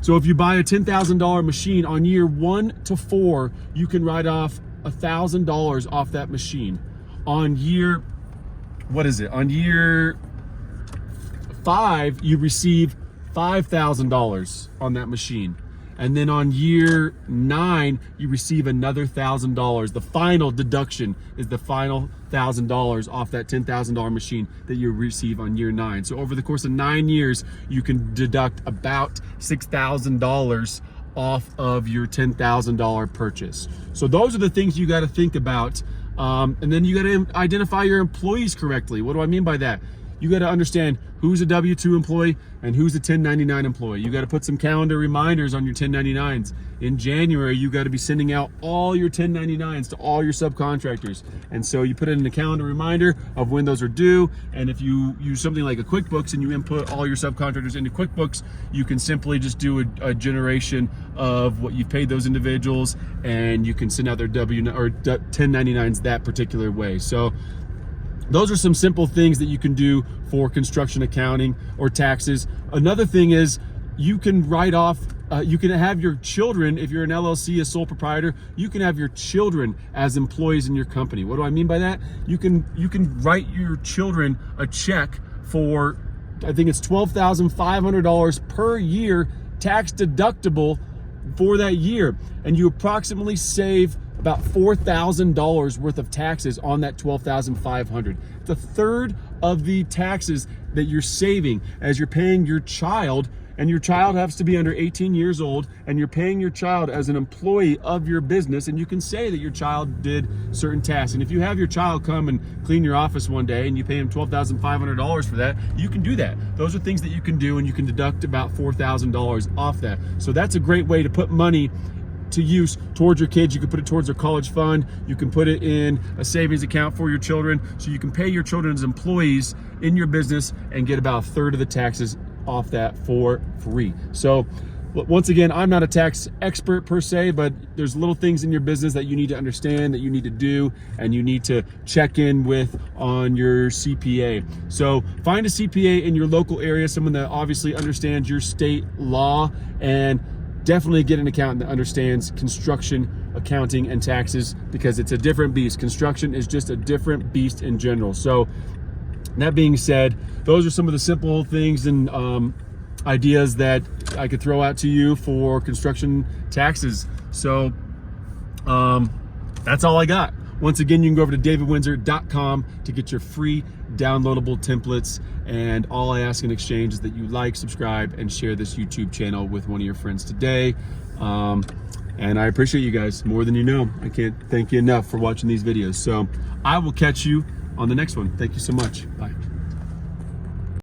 So if you buy a $10,000 machine on year 1 to 4, you can write off $1,000 off that machine. On year, on year 5, you receive $5,000 on that machine. And then on year 9, you receive another $1,000. The final deduction is the final $1,000 off that $10,000 machine that you receive on year 9. So over the course of 9 years, you can deduct about $6,000 off of your $10,000 purchase. So those are the things you got to think about. And then you got to identify your employees correctly. What do I mean by that? You got to understand who's a W-2 employee and who's a 1099 employee. You got to put some calendar reminders on your 1099s. In January, you got to be sending out all your 1099s to all your subcontractors. And so you put it in a calendar reminder of when those are due. And if you use something like a QuickBooks and you input all your subcontractors into QuickBooks, you can simply just do a generation of what you've paid those individuals, and you can send out their or 1099s that particular way. So those are some simple things that you can do for construction accounting or taxes. Another thing is you can write off, you can have your children, if you're an LLC, a sole proprietor, you can have your children as employees in your company. What do I mean by that? You can write your children a check for, I think it's $12,500 per year, tax deductible for that year. And you approximately save about $4,000 worth of taxes on that $12,500. It's a third of the taxes that you're saving as you're paying your child, and your child has to be under 18 years old, and you're paying your child as an employee of your business, and you can say that your child did certain tasks. And if you have your child come and clean your office one day and you pay him $12,500 for that, you can do that. Those are things that you can do, and you can deduct about $4,000 off that. So that's a great way to put money to use towards your kids. You can put it towards their college fund. You can put it in a savings account for your children. So you can pay your children as employees in your business and get about a third of the taxes off that for free. So once again, I'm not a tax expert per se, but there's little things in your business that you need to understand, that you need to do, and you need to check in with on your CPA. So find a CPA in your local area, someone that obviously understands your state law, and definitely get an accountant that understands construction, accounting, and taxes, because it's a different beast. Construction is just a different beast in general. So that being said, those are some of the simple things and ideas that I could throw out to you for construction taxes. So that's all I got. Once again, you can go over to davidwintzer.com to get your free downloadable templates. And all I ask in exchange is that you like, subscribe, and share this YouTube channel with one of your friends today. And I appreciate you guys more than you know. I can't thank you enough for watching these videos. So I will catch you on the next one. Thank you so much. Bye.